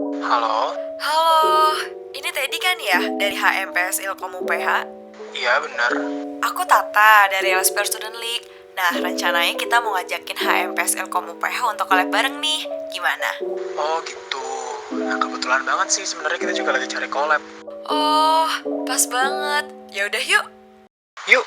Halo? Halo, ini Teddy kan ya dari HMPS Ilkom UPH? Iya bener. Aku Tata dari LSPR Student League. Nah, rencananya kita mau ngajakin HMPS Ilkom UPH untuk collab bareng nih. Gimana? Oh gitu. Nah kebetulan banget sih sebenarnya kita juga lagi cari collab. Oh, pas banget. Ya udah yuk. Yuk.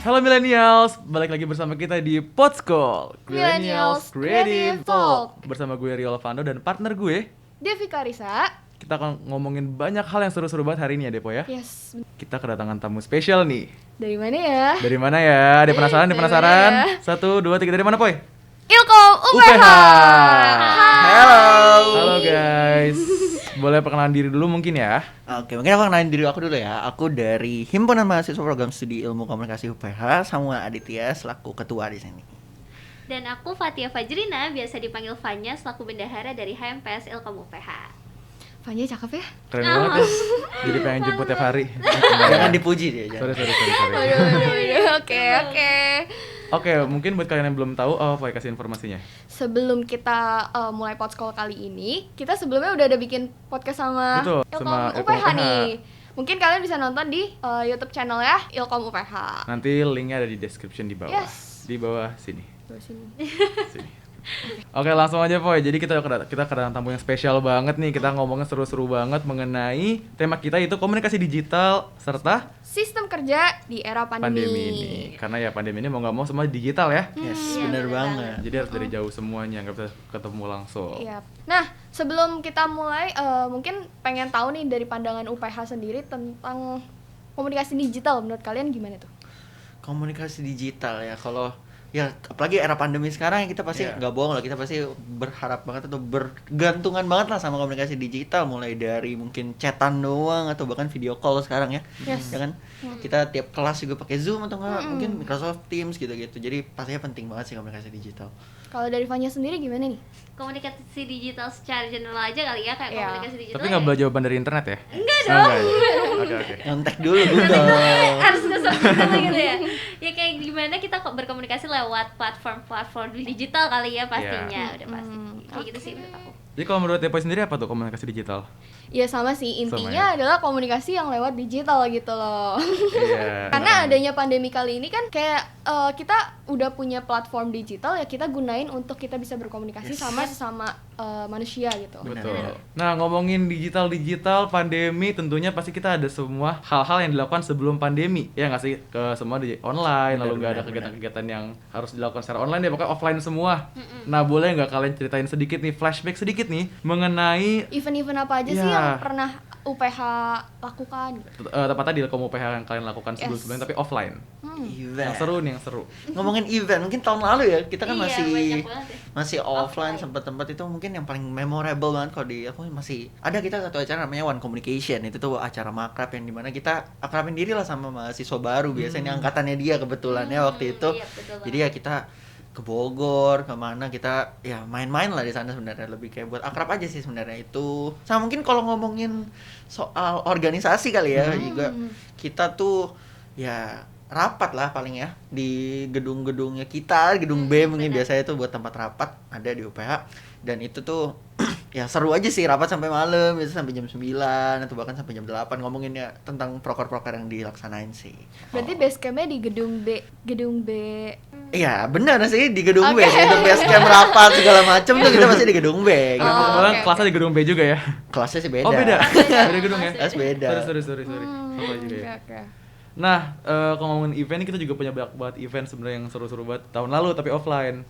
Halo millennials, balik lagi bersama kita di Podskol Millennials Creative Talk. Bersama gue Rio Lavando dan partner gue. Devi Karisa. Kita akan ngomongin banyak hal yang seru-seru banget hari ini ya Depo ya. Yes. Kita kedatangan tamu spesial nih. Dari mana ya? Dari mana ya? Ada penasaran? Ada Dari penasaran? mana ya? 1, 2, 3, dari mana Poy? Ilkom UPH. Halo. Halo guys. Boleh perkenalan diri dulu mungkin ya? Oke, mungkin aku kenalin diri aku dulu ya. Aku dari Himpunan Mahasiswa Program Studi Ilmu Komunikasi UPH sama Aditya selaku ketua di sini. Dan aku Fatia Fajrina, biasa dipanggil Fanya, selaku bendahara dari HMPS Ilkom UPH. Fanya cakep ya? Keren banget ya. Jadi pengen jemput tiap hari. Jangan dipuji dia, Sorry. Waduh. Oke. Oke, mungkin buat kalian yang belum tahu, Poy kasih informasinya. Sebelum kita mulai Podskol kali ini, kita sebelumnya udah ada bikin podcast sama Betul, Ilkom sama Ilkom UPH UPH. nih. Mungkin kalian bisa nonton di YouTube channel ya Ilkom UPH. Nanti linknya ada di description di bawah. Yes. Di bawah sini. Terus sini. Sini. Oke, langsung aja Poy. Jadi kita kedatangan tamu yang spesial banget nih. Kita ngomongnya seru-seru banget mengenai tema kita itu komunikasi digital serta Sistem kerja di era pandemi ini. Karena ya pandemi ini mau nggak mau semua digital ya. Yes, Iya, bener bener banget. Jadi harus dari jauh semuanya, nggak bisa ketemu langsung. Iya. Nah, sebelum kita mulai, mungkin pengen tahu nih dari pandangan UPH sendiri tentang komunikasi digital. Menurut kalian gimana tuh? Komunikasi digital ya, kalau ya apalagi era pandemi sekarang ya, kita pasti Iya. nggak bohong lah, kita pasti berharap banget atau bergantungan banget lah sama komunikasi digital, mulai dari mungkin chatan doang atau bahkan video call sekarang ya. Yes. Ya kan? Kita tiap kelas juga pakai Zoom atau enggak mungkin Microsoft Teams gitu-gitu. Jadi pastinya penting banget sih komunikasi digital. Kalau dari Fanya sendiri gimana nih? Komunikasi digital secara general aja kali ya, kayak Iya. komunikasi digital. Tapi nggak belajar jawaban dari internet ya? Enggak Oh, dong. enggak ya? Oke. Nyontek dulu Google. Harus ke sana gitu ya. Ya kayak gimana kita kok berkomunikasi lewat platform digital kali ya pastinya, udah pasti. Kayak gitu sih menurut aku. Jadi kalau menurut Depo sendiri apa tuh komunikasi digital? Ya sama sih, Sama intinya ya? adalah komunikasi yang lewat digital gitu loh. Iya. Karena adanya pandemi kali ini kan kayak kita udah punya platform digital ya, kita gunain untuk kita bisa berkomunikasi sama sesama manusia gitu. Betul. Nah, ngomongin digital pandemi, tentunya pasti kita ada semua hal-hal yang dilakukan sebelum pandemi. Ya nggak sih? Ke semua di online, lalu nggak ada kegiatan-kegiatan yang harus dilakukan secara online ya, pokoknya offline semua. Nah, boleh nggak kalian ceritain sedikit nih, flashback sedikit nih mengenai Event-event apa aja sih Ya. yang pernah UPH lakukan gitu? tepatnya di Ilkom UPH yang kalian lakukan sebelum-sebelumnya tapi offline. Event. Yang seru nih, yang seru. Ngomongin event, mungkin tahun lalu ya kita kan Iya, masih banyak banget ya. masih offline Offline. tempat-tempat itu mungkin yang paling memorable banget kalau di aku masih ada kita satu acara namanya One Communication. Itu tuh acara makrab yang dimana kita akrabin diri lah sama mahasiswa baru, biasanya angkatannya dia kebetulan ya waktu itu. Iya, betul Jadi ya kita ke Bogor, kemana kita ya main-main lah di sana sebenarnya, lebih kayak buat akrab aja sih sebenarnya itu. Sama mungkin kalau ngomongin soal organisasi kali ya juga kita tuh ya rapat lah paling ya di gedung-gedungnya kita, gedung B mungkin biasanya itu buat tempat rapat ada di UPH, dan itu tuh ya seru aja sih rapat sampai malam, biasanya sampai jam 9 atau bahkan sampai jam 8 ngomongin ya tentang proker-proker yang dilaksanain sih. Berarti base campnya di gedung B. Iya benar sih di gedung B, Oke. gedung base camp rapat segala macem tuh kita pasti di gedung B gitu. Kebetulan oke, kelasnya di gedung B juga ya. Kelasnya sih beda. Oh, beda. Beda gedung ya. Kelas beda. Sorry. Sama juga ya. Oke. Nah, kalau ngomongin event ini kita juga punya banyak banget event sebenarnya yang seru-seru banget tahun lalu tapi offline.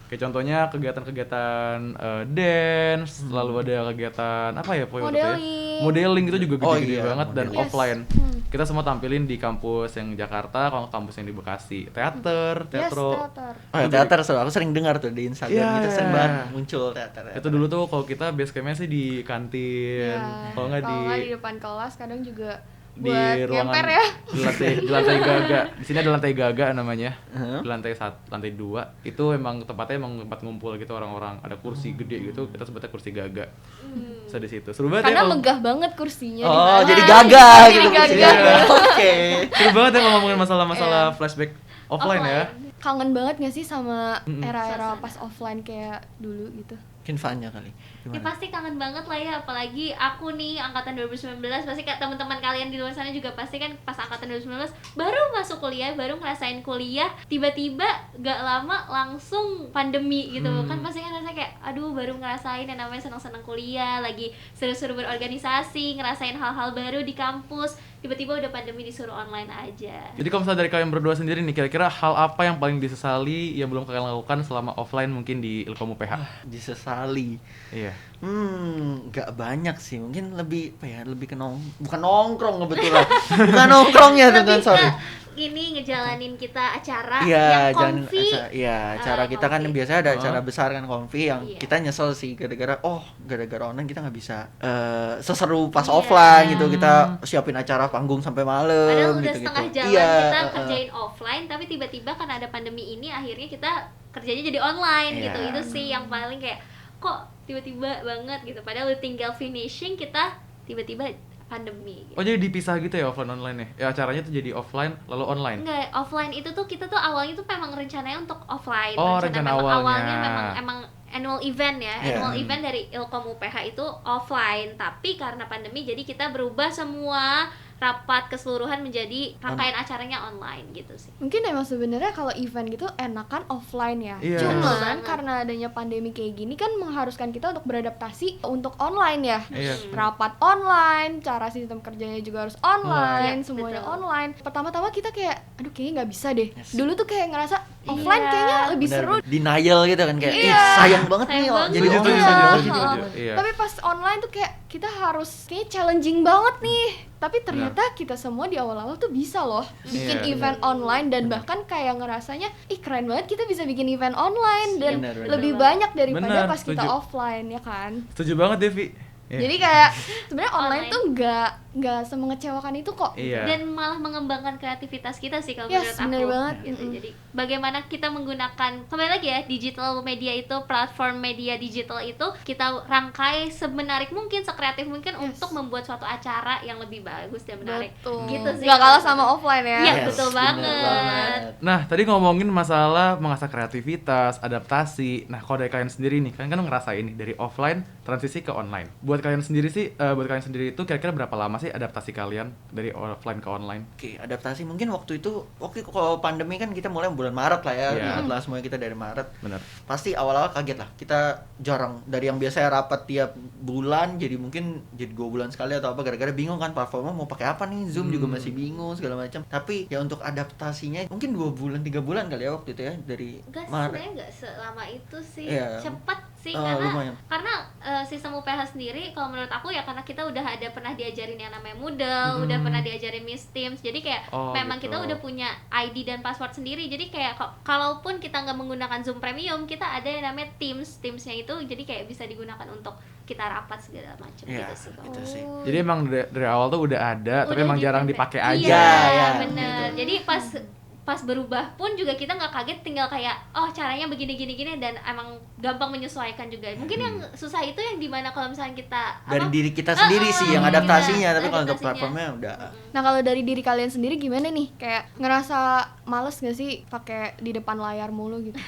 Kayak contohnya kegiatan-kegiatan dance, lalu ada kegiatan apa ya Poy, waktu itu ya? Modeling. Modeling itu juga Oh gede-gede iya, banget dan modeling. offline. Kita semua tampilin di kampus yang Jakarta, kalau kampus yang di Bekasi. Teater, teatro. Yes, teater. Oh ya, teater so, aku sering dengar tuh di Instagram Iya, gitu, sering iya. banget muncul teater. Itu dulu tuh kalau kita base campnya sih di kantin, Ya, kalau nggak di depan kelas kadang juga di Buat ruangan ngemper ya. di lantai Gaga. Di sini ada lantai Gaga namanya. Heeh. Di lantai 2 itu emang tempatnya emang tempat ngumpul gitu orang-orang. Ada kursi gede gitu, kita sebutnya kursi Gaga. So di situ. Seru banget Karena ya. kalau- megah banget kursinya di Oh, sana. jadi gagah Jadi gitu gagah. kursinya. Oke. Seru banget ya kalau ngomongin masalah-masalah flashback offline ya. Kangen banget gak sih sama era-era Suasana. pas offline kayak dulu gitu? Mungkin Vanya kali. Ya pasti kangen banget lah ya, apalagi aku nih angkatan 2019, pasti kayak teman-teman kalian di luar sana juga pasti kan pas angkatan 2019 baru masuk kuliah, baru ngerasain kuliah, tiba-tiba gak lama langsung pandemi gitu. Kan pasti kan rasanya kayak aduh baru ngerasain yang namanya senang-senang kuliah, lagi seru-seru berorganisasi, ngerasain hal-hal baru di kampus, tiba-tiba udah pandemi disuruh online aja. Jadi kalau misalnya dari kalian berdua sendiri nih, kira-kira hal apa yang paling disesali yang belum kalian lakukan selama offline mungkin di Ilkom UPH? Disesali. Iya. Nggak banyak sih. Mungkin lebih apa ya? Lebih ke bukan nongkrong kebetulan. Bukan nongkrongnya tuh kan, Lebih sorry. ke ini ngejalanin kita acara Iya, yang comfy. acara kita kan comfy. biasanya ada acara besar kan konfi yang Iya. kita nyesel sih gara-gara online kita nggak bisa seseru pas Iya. offline gitu. Kita siapin acara panggung sampai malam Padahal udah gitu. setengah jalan Iya, kita kerjain offline, tapi tiba-tiba karena ada pandemi ini akhirnya kita kerjanya jadi online Iya. gitu. Itu sih yang paling kayak kok tiba-tiba banget gitu. Padahal udah tinggal finishing, kita tiba-tiba pandemi gitu. Oh jadi dipisah gitu ya offline online ya? Ya acaranya tuh jadi offline lalu online? Enggak, offline itu tuh kita tuh awalnya tuh memang rencananya untuk offline. Oh, rencana memang awalnya. awalnya memang annual event ya. Iya. Annual event dari Ilkom UPH itu offline, tapi karena pandemi jadi kita berubah semua rapat keseluruhan menjadi rangkaian acaranya online gitu sih. Mungkin emang sebenarnya kalau event gitu enakan offline ya. Iya. Betul Cuman banget. karena adanya pandemi kayak gini kan mengharuskan kita untuk beradaptasi untuk online ya. Iya. Rapat online, cara sistem kerjanya juga harus online, Iya, semuanya betul. online. Pertama-tama kita kayak aduh kayaknya nggak bisa deh. Yes. Dulu tuh kayak ngerasa offline Iya. kayaknya lebih Bener, seru. denial gitu kan kayak Iya. sayang banget Sayang nih banget. jadi Setuju, online. setuju, Iya. setuju. Heeh. Iya. Tapi pas online tuh kayak kita harus kayaknya challenging banget nih. Tapi ternyata kita semua di awal-awal tuh bisa loh bikin Iya, event online dan bahkan kayak ngerasanya ih keren banget kita bisa bikin event online dan Bener, bener. lebih banyak daripada Bener, pas kita setuju. offline ya kan. Setuju banget Devi. Iya. Jadi kayak sebenarnya online Online. tuh nggak semengecewakan itu kok. Iya. Dan malah mengembangkan kreativitas kita sih kalau Yes, menurut aku. bener banget. Gitu. Mm-mm. Jadi bagaimana kita menggunakan kembali lagi ya digital media itu, platform media digital itu kita rangkai semenarik mungkin, sekreatif mungkin untuk membuat suatu acara yang lebih bagus dan menarik. Betul. Gitu sih. Nggak kalah sama offline ya. Iya, Yes, betul bener banget. Nah, tadi ngomongin masalah mengasah kreativitas, adaptasi. Nah, kalau dari kalian sendiri nih, kalian kan ngerasain nih dari offline transisi ke online. Buat kalian sendiri sih, buat kalian sendiri itu kira-kira berapa lama sih adaptasi kalian dari offline ke online? Oke, adaptasi mungkin waktu kalau pandemi kan kita mulai bulan Maret lah ya. Iya. Ingat lah semuanya kita dari Maret. Bener. Pasti awal-awal kaget lah. Kita jarang dari yang biasanya rapat tiap bulan jadi mungkin jadi 2 bulan sekali atau apa gara-gara bingung kan platformnya mau pakai apa nih. Zoom juga masih bingung segala macam. Tapi ya untuk adaptasinya mungkin 2 bulan 3 bulan kali ya waktu itu ya dari Enggak, Maret. sebenarnya enggak selama itu sih. Iya. Cepat sih Oh, lumayan. karena sistem UPH sendiri kalau menurut aku ya karena kita udah ada pernah diajarin yang namanya Moodle, udah pernah diajarin Miss Teams. Jadi kayak Oh, memang gitu. kita udah punya ID dan password sendiri. Jadi kayak kalaupun kita nggak menggunakan Zoom Premium, kita ada yang namanya Teams-nya itu jadi kayak bisa digunakan untuk kita rapat segala macam Iya, gitu sih. gitu sih. Jadi emang dari awal tuh udah ada, tapi Udah emang jarang ditempel. dipakai aja. Iya, Iya, bener. Jadi pas berubah pun juga kita nggak kaget, tinggal kayak oh caranya begini gini gini dan emang gampang menyesuaikan juga. Mungkin yang susah itu yang dimana kalau misalnya kita Dari diri kita sendiri sih yang iya, adaptasinya, tapi kalau untuk adaptasinya. platformnya udah Nah kalau dari diri kalian sendiri gimana nih? Kayak ngerasa males gak sih pakai di depan layar mulu gitu?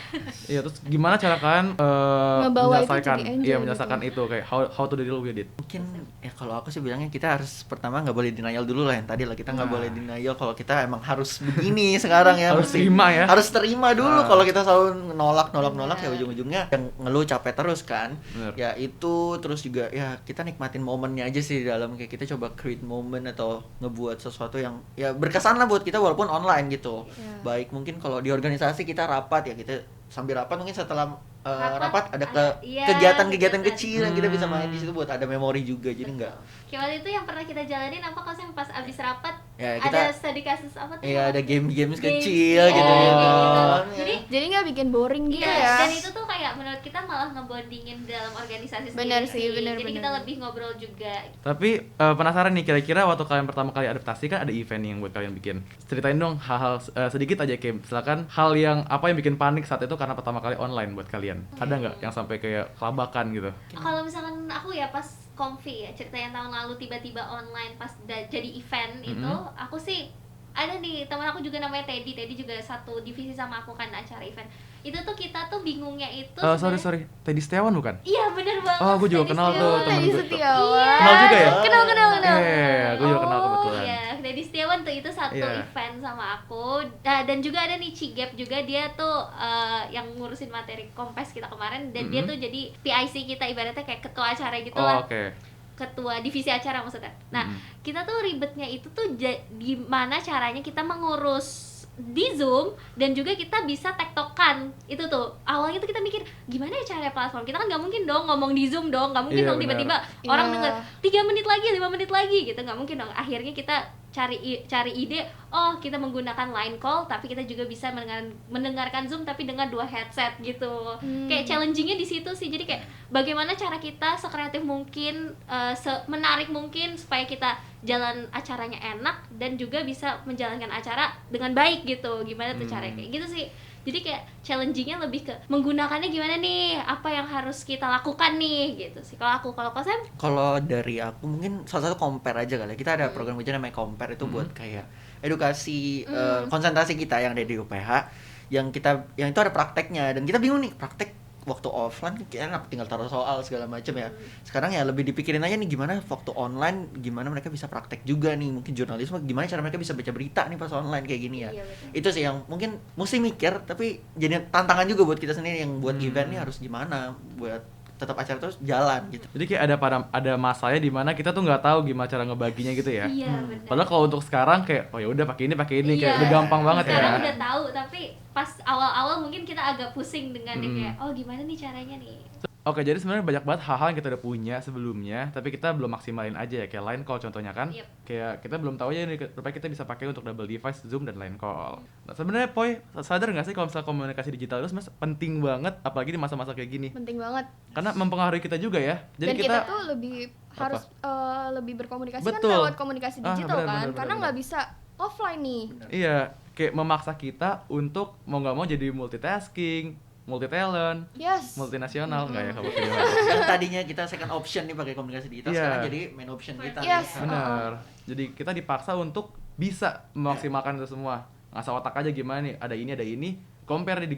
Iya, terus gimana cara kalian Ngebawa itu menyelesaikan jadi enjoy iya gitu. menyelesaikan itu kayak how to deal with it. mungkin ya kalau aku sih bilangnya kita harus pertama nggak boleh denial dulu lah yang tadi lah kita nggak Nah. boleh denial kalau kita emang harus begini sekarang ya Harus mesti. terima ya. Harus terima dulu Ah. kalau kita selalu nolak ya ujung-ujungnya yang ngeluh capek terus kan. Bener. Ya itu terus juga ya kita nikmatin momennya aja sih di dalam kayak kita coba create moment atau ngebuat sesuatu yang ya berkesan lah buat kita walaupun online gitu. Iya. Baik mungkin kalau di organisasi kita rapat ya kita sambil rapat mungkin setelah rapat ada iya, kegiatan-kegiatan kegiatan. kecil yang kita bisa main di situ buat ada memori juga jadi enggak Kayak waktu itu yang pernah kita jalanin apa kalau yang pas abis rapat Ya, ada kita- study kasus apa tuh? ya ada game-game Games. kecil Iya, gitu kayak ya. gitu. Jadi Jadi nggak bikin boring gitu Iya, ya. dan itu tuh kayak menurut kita malah ngebondingin dalam organisasi Bener sendiri sih, bener, jadi bener. kita lebih ngobrol juga. Tapi penasaran nih, kira-kira waktu kalian pertama kali adaptasi kan ada event yang buat kalian bikin. Ceritain dong hal-hal sedikit aja, Kim. Silakan hal yang apa yang bikin panik saat itu karena pertama kali online buat kalian. Ada nggak yang sampai kayak kelabakan gitu? Kalau misalkan aku ya pas Comfy ya, cerita yang tahun lalu tiba-tiba online pas jadi event itu, aku sih ada nih teman aku juga namanya Teddy juga satu divisi sama aku kan acara event. Itu tuh kita tuh bingungnya itu Sorry, Teddy Setiawan bukan? Iya bener banget. Oh, gue juga Teddy kenal tuh Setiawan. temen Teddy gue. Setiawan. Kenal juga ya? Kenal. Gue juga kenal kebetulan. Iya, Teddy Setiawan tuh itu satu Iya. event sama aku. Nah, dan juga ada nih Cigap juga, dia tuh yang ngurusin materi kompes kita kemarin dan dia tuh jadi PIC kita, ibaratnya kayak ketua acara gitu lah. Oh, oke. Ketua divisi acara maksudnya. Nah, kita tuh ribetnya itu tuh gimana caranya kita mengurus di Zoom dan juga kita bisa tektokan. Itu tuh awalnya tuh kita mikir gimana ya cara platform, kita kan nggak mungkin dong ngomong di Zoom dong, nggak mungkin Iya, dong tiba-tiba benar. orang Iya. denger 3 menit lagi 5 menit lagi gitu, nggak mungkin dong. Akhirnya kita cari ide, oh kita menggunakan line call tapi kita juga bisa mendengarkan Zoom tapi dengan 2 headset gitu. Kayak challengingnya di situ sih, jadi kayak bagaimana cara kita sekreatif mungkin, menarik mungkin supaya kita jalan acaranya enak dan juga bisa menjalankan acara dengan baik gitu. Gimana tuh caranya kayak gitu sih. Jadi kayak challengingnya lebih ke menggunakannya gimana nih, apa yang harus kita lakukan nih gitu sih. Kalau Sam? Kalau dari aku mungkin salah satu compare aja kali ya. Kita ada program kerja namanya compare, itu buat kayak edukasi konsentrasi kita yang ada di UPH, yang itu ada prakteknya dan kita bingung nih, praktek waktu offline kayaknya tinggal taruh soal segala macam ya. Sekarang ya lebih dipikirin aja nih gimana waktu online, gimana mereka bisa praktek juga nih, mungkin jurnalisme gimana cara mereka bisa baca berita nih pas online kayak gini ya. Iya, betul. Itu sih yang mungkin mesti mikir, tapi jadi tantangan juga buat kita sendiri yang buat event nih harus gimana buat tetap acara terus jalan gitu. Jadi kayak ada masanya di mana kita tuh nggak tahu gimana cara ngebaginya gitu ya. Iya benar. Padahal kalau untuk sekarang kayak oh ya udah pakai ini kayak Iya, udah gampang banget sekarang ya. udah tahu, tapi pas awal-awal mungkin kita agak pusing dengan kayak oh gimana nih caranya nih. Oke, jadi sebenarnya banyak banget hal-hal yang kita udah punya sebelumnya, tapi kita belum maksimalin aja ya. Kayak line call contohnya kan. Yep. Kayak kita belum tahu aja nih, rupanya kita bisa pakai untuk double device, Zoom dan line call. Nah, sebenarnya Poi, sadar nggak sih kalau misalnya komunikasi digital itu sebenarnya penting banget, apalagi di masa-masa kayak gini. Penting banget. Karena mempengaruhi kita juga ya. Jadi Dan kita tuh lebih harus lebih berkomunikasi Betul. kan lewat komunikasi digital benar, karena nggak bisa offline nih. Iya, kayak memaksa kita untuk mau nggak mau jadi multitasking, multi talent, Yes. multinasional nggak ya kalau video. Yang tadinya kita second option nih pakai komunikasi digital, Iya. sekarang jadi main option kita. Yes. nih. Bener. Jadi kita dipaksa untuk bisa memaksimalkan itu semua. Ngasah otak aja gimana nih, ada ini, compare nih,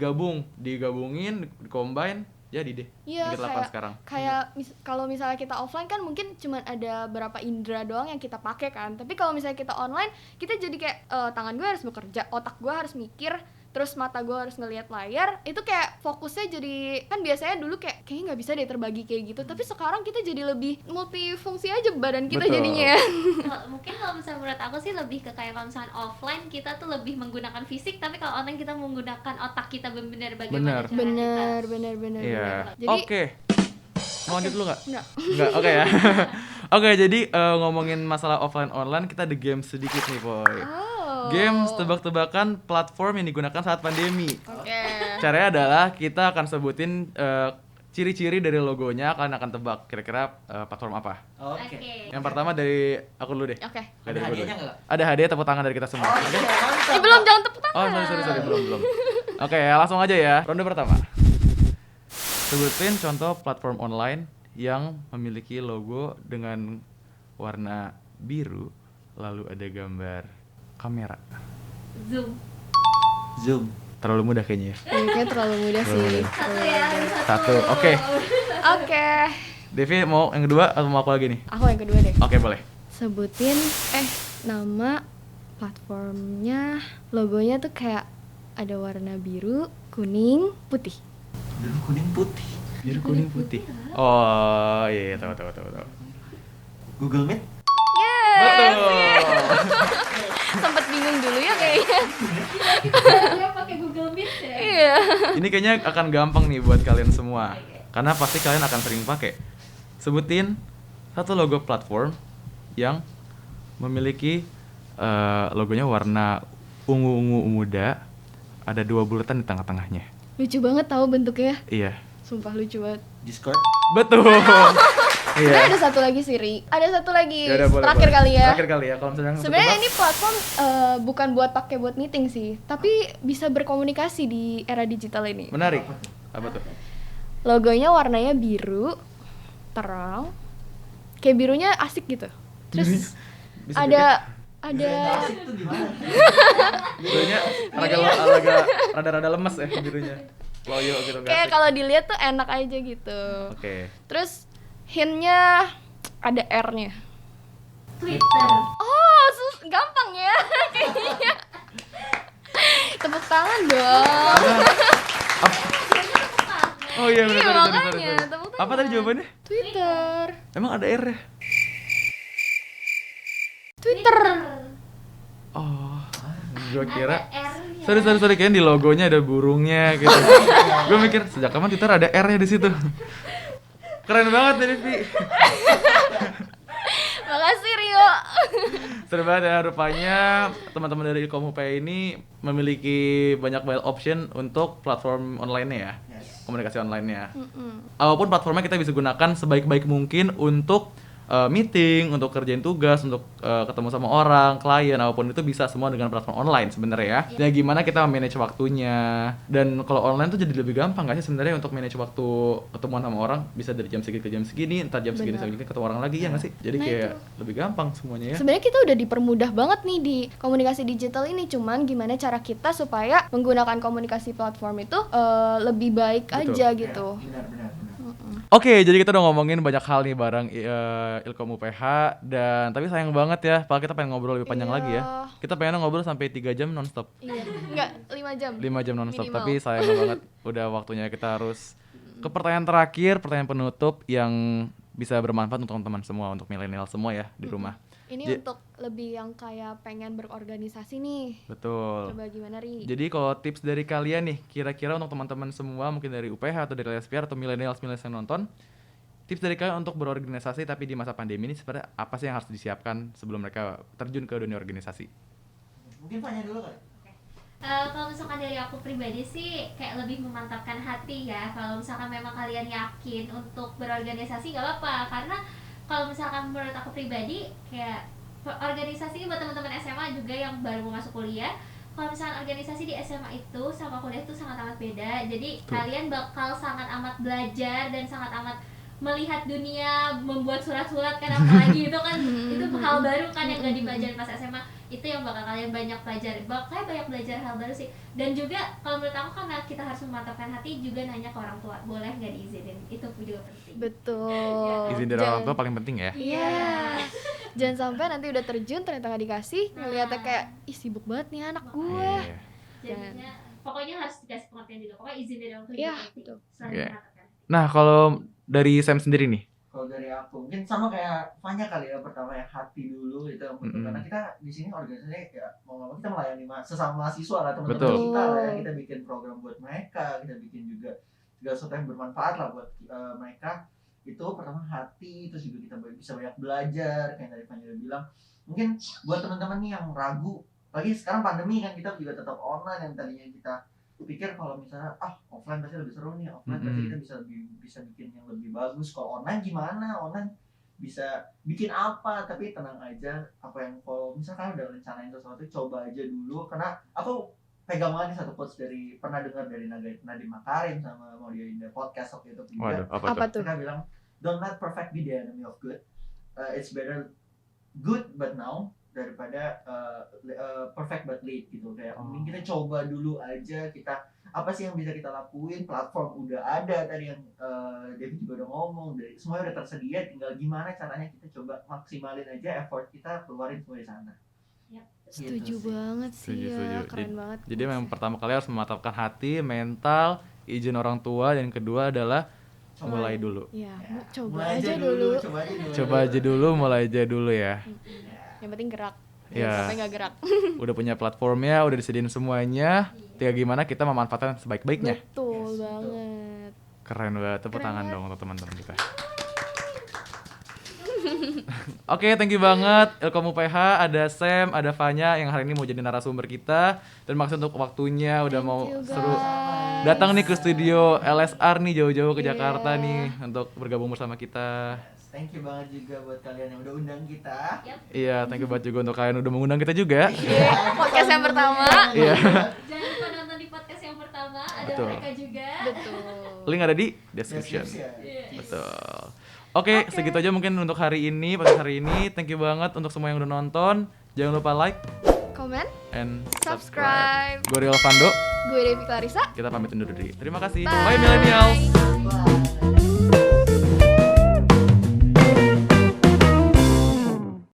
digabungin, combine, jadi deh. Iya, Yang kita lakukan sekarang. kayak kalau misalnya kita offline kan mungkin cuma ada berapa indera doang yang kita pakai kan. Tapi kalau misalnya kita online, kita jadi kayak tangan gue harus bekerja, otak gue harus mikir, terus mata gue harus ngelihat layar. Itu kayak fokusnya jadi, kan biasanya dulu kayaknya nggak bisa deh terbagi kayak gitu. Tapi sekarang kita jadi lebih multifungsi aja badan kita Betul. jadinya. Mungkin kalau misalnya menurut aku sih lebih ke kayak kalau misalnya offline kita tuh lebih menggunakan fisik, tapi kalau online kita menggunakan otak kita benar-benar bagaimana cara Bener. Iya. Jadi Oke. Mau lanjut dulu nggak? Nggak. Nggak, oke ya. Oke, jadi ngomongin masalah offline online, kita ada game sedikit nih, Boy. Games tebak-tebakan platform yang digunakan saat pandemi. Oke. Caranya adalah kita akan sebutin ciri-ciri dari logonya, kalian akan tebak kira-kira platform apa. Oke. Yang pertama dari aku dulu deh. Oke. Ada hadiahnya nggak? Ada hadiah tepuk tangan dari kita semua. Belum, jangan tepuk tangan. Oh, sorry, belum. Oke, ya, langsung aja ya. Ronde pertama. Sebutin contoh platform online yang memiliki logo dengan warna biru, lalu ada gambar kamera. Zoom. Zoom. Terlalu mudah kayaknya ya. Kayaknya terlalu mudah sih. Satu ya. Satu, oke. Oke. Devi mau yang kedua atau mau aku lagi nih? Aku yang kedua deh. Oke, boleh. Sebutin nama platformnya, logonya tuh kayak ada warna biru, kuning, putih. Biru kuning putih. Biru kuning putih. Oh, iya, tahu. Google Meet. Betul. Sempet bingung dulu ya kayaknya. Gue pakai Google Meet ya. Iya. Ini kayaknya akan gampang nih buat kalian semua. Karena pasti kalian akan sering pakai. Sebutin satu logo platform yang memiliki logonya warna ungu-ungu muda, ada 2 bulatan di tengah-tengahnya. Lucu banget tahu bentuknya. Iya. Sumpah lucu banget. Discord. Betul. Sebenarnya Iya. ada satu lagi Siri. Ada satu lagi. Ya udah, boleh, Terakhir boleh. kali ya. Terakhir kali ya. Kalau misalnya Sebenarnya ini platform bukan buat pakai buat meeting sih, tapi bisa berkomunikasi di era digital ini. menarik. Apa tuh? Logonya warnanya biru, terang. Kayak birunya asik gitu. Terus Bisa ada Asik tuh gimana? birunya rada-rada lemes ya birunya. Loyo gitu nggak kayak asik. kalau dilihat tuh enak aja gitu. Oke. Terus hintnya ada R-nya. Twitter. Oh, gampang ya kayaknya. Tepuk tangan dong. Oh iya benar Iya, sorry, makanya, sorry. tepuk Apa tadi tangan. jawabannya? Twitter. Emang ada R ya? Twitter. Oh, gua kira. Ada R-nya. Sorry, kayaknya di logonya ada burungnya gitu. Gue mikir sejak kapan Twitter ada R-nya di situ. Keren banget nih, Vi. Makasih Rio. Seru banget ya, rupanya teman-teman dari Ilkom UPH ini memiliki banyak option untuk platform online-nya ya. Yes. Komunikasi online-nya. Apapun platformnya kita bisa gunakan sebaik-baik mungkin untuk meeting, untuk kerjain tugas, untuk ketemu sama orang, klien, apapun itu bisa semua dengan platform online sebenarnya ya. Ya gimana kita manage waktunya. Dan kalau online tuh jadi lebih gampang gak sih sebenarnya untuk manage waktu ketemuan sama orang, bisa dari jam segini ke jam segini, entar jam segini Benar. sampai ketemu orang lagi ya nggak sih? Jadi Nah, kayak lebih gampang semuanya ya. Sebenarnya kita udah dipermudah banget nih di komunikasi digital ini, cuman gimana cara kita supaya menggunakan komunikasi platform itu lebih baik Betul. aja gitu. Benar. Oke, jadi kita udah ngomongin banyak hal nih bareng Ilkom UPH, dan tapi sayang banget ya, padahal kita pengen ngobrol lebih panjang Iya. lagi ya. Kita pengen ngobrol sampai 3 jam nonstop. Iya, enggak 5 jam. 5 jam nonstop, Minimal. tapi sayang banget udah waktunya kita harus ke pertanyaan terakhir, pertanyaan penutup yang bisa bermanfaat untuk teman-teman semua, untuk milenial semua ya di rumah. Ini Ja- untuk lebih yang kayak pengen berorganisasi nih. Betul. Coba gimana Ri? Jadi kalau tips dari kalian nih, kira-kira untuk teman-teman semua mungkin dari UPH atau dari LSPR atau milenial yang nonton, tips dari kalian untuk berorganisasi tapi di masa pandemi ini sebenarnya apa sih yang harus disiapkan sebelum mereka terjun ke dunia organisasi? Mungkin tanya dulu kali. Kalau misalkan dari aku pribadi sih kayak lebih memantapkan hati ya. Kalau misalkan memang kalian yakin untuk berorganisasi gak apa-apa, karena kalau misalkan menurut aku pribadi kayak organisasi buat teman-teman SMA juga yang baru mau masuk kuliah, kalau misalkan organisasi di SMA itu sama kuliah itu sangat amat beda. Jadi kalian bakal sangat amat belajar dan sangat amat melihat dunia, membuat surat-surat kan, apalagi itu kan itu hal baru kan yang gak dipelajari pas SMA. Itu yang bakal kalian banyak pelajari, bakal banyak belajar hal baru sih. Dan juga kalau menurut aku karena kita harus memantapkan hati, juga nanya ke orang tua, boleh nggak diizinin, itu juga penting. Betul. Izin dari orang tua paling penting ya. Iya. Jangan sampai nanti udah terjun ternyata nggak dikasih, ngeliatnya kayak ih sibuk banget nih anak gue. Iya. Jadinya pokoknya harus dikasih pengertian juga, pokoknya izin dari orang tua Iya, juga penting. betul. Selain Iya. memantapkan. Nah, kalau dari Sam sendiri nih, Kalau dari aku mungkin sama kayak Fanya kali ya, pertama yang hati dulu gitu. Karena kita di sini organisasinya ya mau nggak mau kita melayani sesama mahasiswa lah, teman-teman Betul. kita lah ya. Kita bikin program buat mereka, kita bikin juga segala sesuatu yang bermanfaat lah buat mereka. Itu pertama hati, terus juga kita bisa banyak belajar kayak tadi Fanya udah bilang. Mungkin buat teman-teman nih yang ragu, lagi sekarang pandemi kan, kita juga tetap online. Yang tadinya kita pikir kalau misalnya offline pasti lebih seru nih, offline pasti kita bisa bikin yang lebih bagus. Kalau online gimana? Online bisa bikin apa? Tapi tenang aja, apa yang kalau misalkan udah rencanain sesuatu, coba aja dulu. Karena aku pegang banget nih satu quotes dari, pernah dengar dari Nadiem Makarim sama mau dia di podcast waktu itu juga. waduh, apa Apa tuh? tuh? Mereka bilang, don't let perfect be the enemy of good. It's better good but now daripada perfect but late gitu. Kayak mending kita coba dulu aja, kita apa sih yang bisa kita lakuin. Platform udah ada tadi yang David juga udah ngomong, dari semuanya udah tersedia, tinggal gimana caranya kita coba maksimalin aja effort kita, keluarin semua di sana. Setuju Gitu sih. banget sih Setuju. ya, keren banget. Jadi memang pertama kali harus memantapkan hati, mental, izin orang tua, dan kedua adalah mulai dulu. Iya, Ya, coba mulai aja dulu. Coba aja dulu, mulai aja dulu ya. Yang penting gerak. Iya. Sampai nggak gerak. Udah punya platformnya, udah disediain semuanya. Tinggal gimana kita memanfaatkan sebaik-baiknya. Betul banget. Keren banget, tepuk Keren tangan banget. dong untuk teman-teman kita. Oke, thank you banget Ilkom UPH, ada Sam, ada Fanya yang hari ini mau jadi narasumber kita. Terima kasih untuk waktunya udah mau you, seru guys. datang nih ke studio LSR nih jauh-jauh ke Iya. Jakarta nih untuk bergabung bersama kita. Thank you banget juga buat kalian yang udah undang kita. Iya, thank you banget juga untuk kalian udah mengundang kita juga. Podcast yang pertama. Iya. Jangan lupa nonton di podcast yang pertama, ada Betul. mereka juga. Betul. Link ada di description. Description. Betul. Oke, segitu aja mungkin untuk hari ini, podcast hari ini. Thank you banget untuk semua yang udah nonton. Jangan lupa like Comment, and subscribe. Gue Rio Fando, Gue Devi Clarissa. kita pamit undur diri. Terima kasih. Bye. Bye millennials.